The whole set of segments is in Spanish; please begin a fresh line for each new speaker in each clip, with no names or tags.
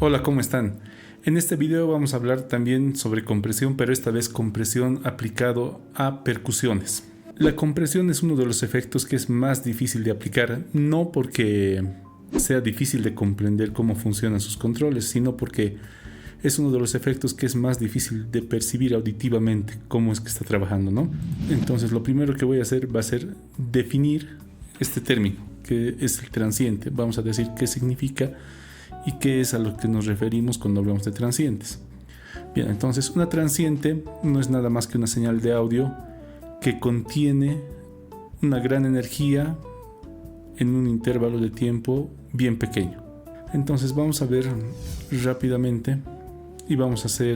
Hola, ¿cómo están? En este video vamos a hablar también sobre compresión, pero esta vez compresión aplicado a percusiones. La compresión es uno de los efectos que es más difícil de aplicar, no porque sea difícil de comprender cómo funcionan sus controles, sino porque es uno de los efectos que es más difícil de percibir auditivamente cómo es que está trabajando, ¿no? Entonces lo primero que voy a hacer va a ser definir este término, que es el transiente. Vamos a decir qué significa y qué es a lo que nos referimos cuando hablamos de transientes. Bien, entonces una transiente no es nada más que una señal de audio que contiene una gran energía en un intervalo de tiempo bien pequeño. Entonces vamos a ver rápidamente y vamos a hacer,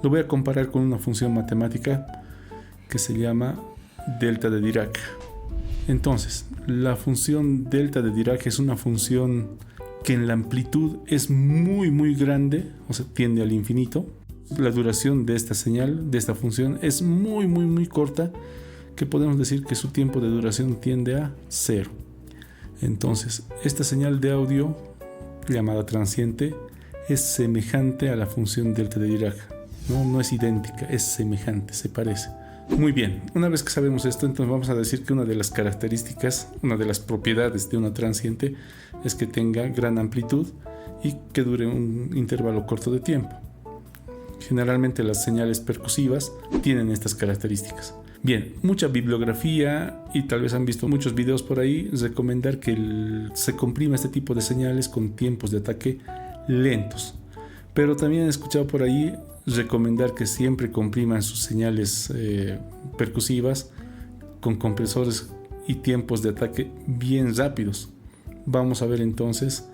lo voy a comparar con una función matemática que se llama delta de Dirac. Entonces, la función delta de Dirac es una función que en la amplitud es muy grande, o sea, tiende al infinito. La duración de esta señal, de esta función, es muy corta, que podemos decir que su tiempo de duración tiende a 0. Entonces, esta señal de audio, llamada transiente, es semejante a la función delta de Dirac. No es idéntica, es semejante, se parece. Muy bien, una vez que sabemos esto, entonces vamos a decir que una de las características, una de las propiedades de una transiente es que tenga gran amplitud y que dure un intervalo corto de tiempo. Generalmente las señales percusivas tienen estas características. Bien, mucha bibliografía y tal vez han visto muchos videos por ahí recomendar que se comprima este tipo de señales con tiempos de ataque lentos. Pero también he escuchado por ahí recomendar que siempre compriman sus señales percusivas con compresores y tiempos de ataque bien rápidos. Vamos a ver entonces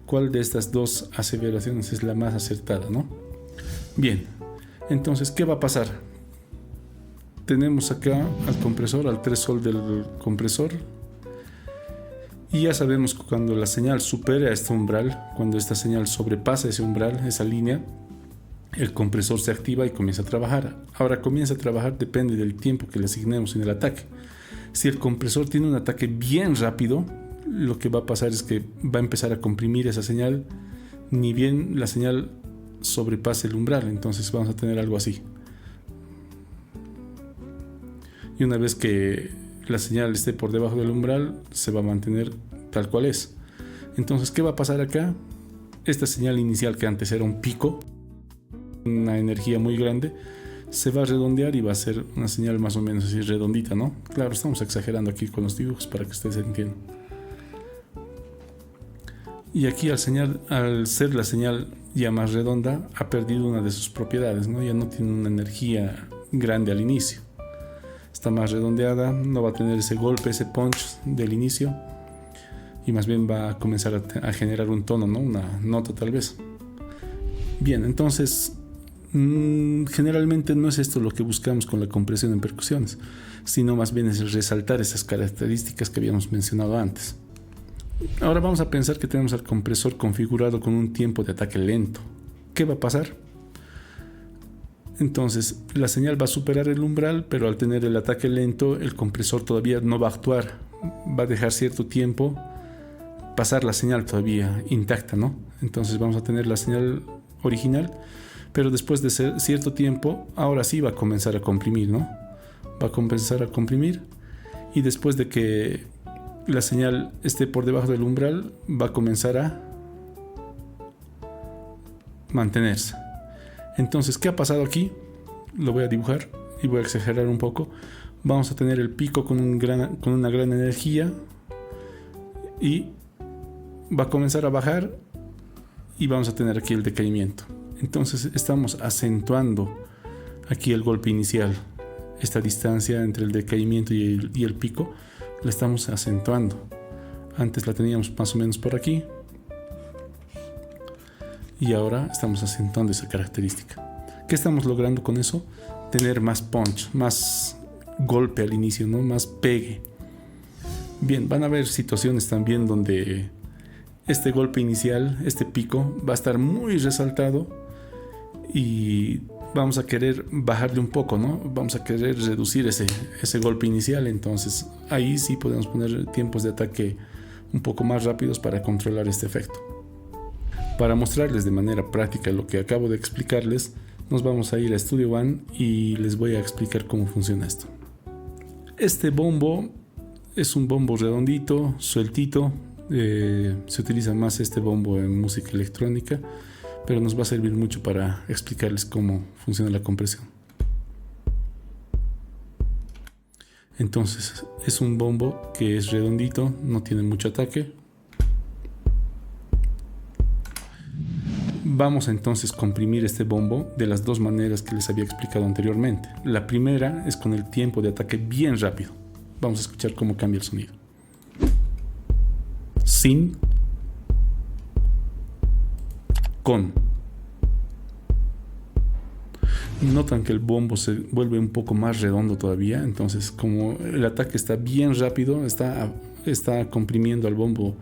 cuál de estas dos aseveraciones es la más acertada, ¿no? Bien, entonces, ¿qué va a pasar? Tenemos acá al compresor, al threshold del compresor, y ya sabemos que cuando la señal supera este umbral, cuando esta señal sobrepasa ese umbral, esa línea, el compresor se activa y comienza a trabajar. Ahora, comienza a trabajar depende del tiempo que le asignemos en el ataque. Si el compresor tiene un ataque bien rápido, lo que va a pasar es que va a empezar a comprimir esa señal, ni bien la señal sobrepase el umbral. Entonces vamos a tener algo así. Y una vez que la señal esté por debajo del umbral, se va a mantener tal cual es. Entonces, ¿qué va a pasar acá? Esta señal inicial, que antes era un pico, una energía muy grande, se va a redondear y va a ser una señal más o menos así redondita, ¿no? Claro, estamos exagerando aquí con los dibujos para que ustedes entiendan. Y aquí al ser la señal ya más redonda, ha perdido una de sus propiedades, ¿no? Ya no tiene una energía grande al inicio. Está más redondeada, no va a tener ese golpe, ese punch del inicio, y más bien va a comenzar a generar un tono, ¿no? Una nota tal vez. Bien, entonces generalmente no es esto lo que buscamos con la compresión en percusiones, sino más bien es resaltar esas características que habíamos mencionado antes. Ahora vamos a pensar que tenemos al compresor configurado con un tiempo de ataque lento. ¿Qué va a pasar? Entonces la señal va a superar el umbral, pero al tener el ataque lento, el compresor todavía no va a actuar, va a dejar cierto tiempo pasar la señal todavía intacta, ¿no? Entonces vamos a tener la señal original, pero después de cierto tiempo, ahora sí va a comenzar a comprimir, ¿no? Va a comenzar a comprimir, y después de que la señal esté por debajo del umbral, va a comenzar a mantenerse. Entonces, ¿qué ha pasado aquí? Lo voy a dibujar y voy a exagerar un poco. Vamos a tener el pico con una gran energía, y va a comenzar a bajar, y vamos a tener aquí el decaimiento. Entonces estamos acentuando aquí el golpe inicial. Esta distancia entre el decaimiento y el pico la estamos acentuando. Antes la teníamos más o menos por aquí, y ahora estamos acentuando esa característica. ¿Qué estamos logrando con eso? Tener más punch, más golpe al inicio, ¿no? Más pegue. Bien, van a haber situaciones también donde este golpe inicial, este pico, va a estar muy resaltado y vamos a querer bajarle un poco, ¿no? Vamos a querer reducir ese golpe inicial. Entonces ahí sí podemos poner tiempos de ataque un poco más rápidos para controlar este efecto. Para mostrarles de manera práctica lo que acabo de explicarles, nos vamos a ir a Studio One y les voy a explicar cómo funciona esto. Este bombo es un bombo redondito, sueltito. Se utiliza más este bombo en música electrónica, pero nos va a servir mucho para explicarles cómo funciona la compresión. Entonces, es un bombo que es redondito, no tiene mucho ataque. Vamos a entonces comprimir este bombo de las dos maneras que les había explicado anteriormente. La primera es con el tiempo de ataque bien rápido. Vamos a escuchar cómo cambia el sonido. Sin, con. Notan que el bombo se vuelve un poco más redondo todavía, entonces como el ataque está bien rápido, está comprimiendo al bombo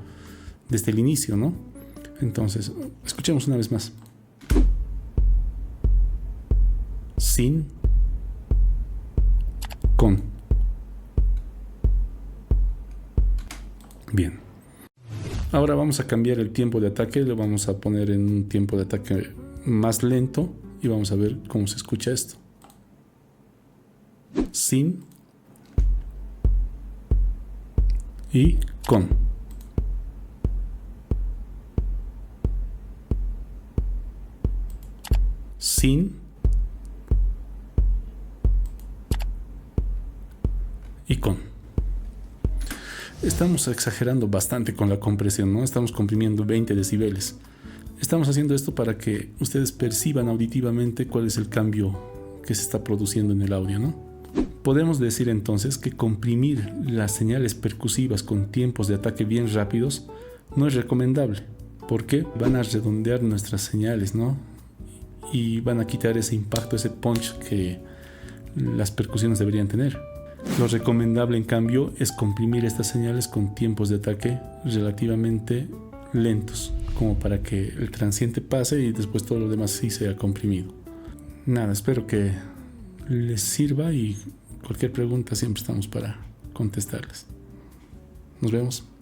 desde el inicio, ¿no? Entonces, escuchemos una vez más. Sin, con. Bien. Ahora vamos a cambiar el tiempo de ataque, lo vamos a poner en un tiempo de ataque más lento y vamos a ver cómo se escucha esto. Sin y con. Sin y con. Estamos exagerando bastante con la compresión, ¿no? Estamos comprimiendo 20 decibeles. Estamos haciendo esto para que ustedes perciban auditivamente cuál es el cambio que se está produciendo en el audio, ¿no? Podemos decir entonces que comprimir las señales percusivas con tiempos de ataque bien rápidos no es recomendable, porque van a redondear nuestras señales, ¿no? Y van a quitar ese impacto, ese punch que las percusiones deberían tener. Lo recomendable, en cambio, es comprimir estas señales con tiempos de ataque relativamente lentos, como para que el transiente pase y después todo lo demás sí sea comprimido. Nada, espero que les sirva y cualquier pregunta siempre estamos para contestarles. Nos vemos.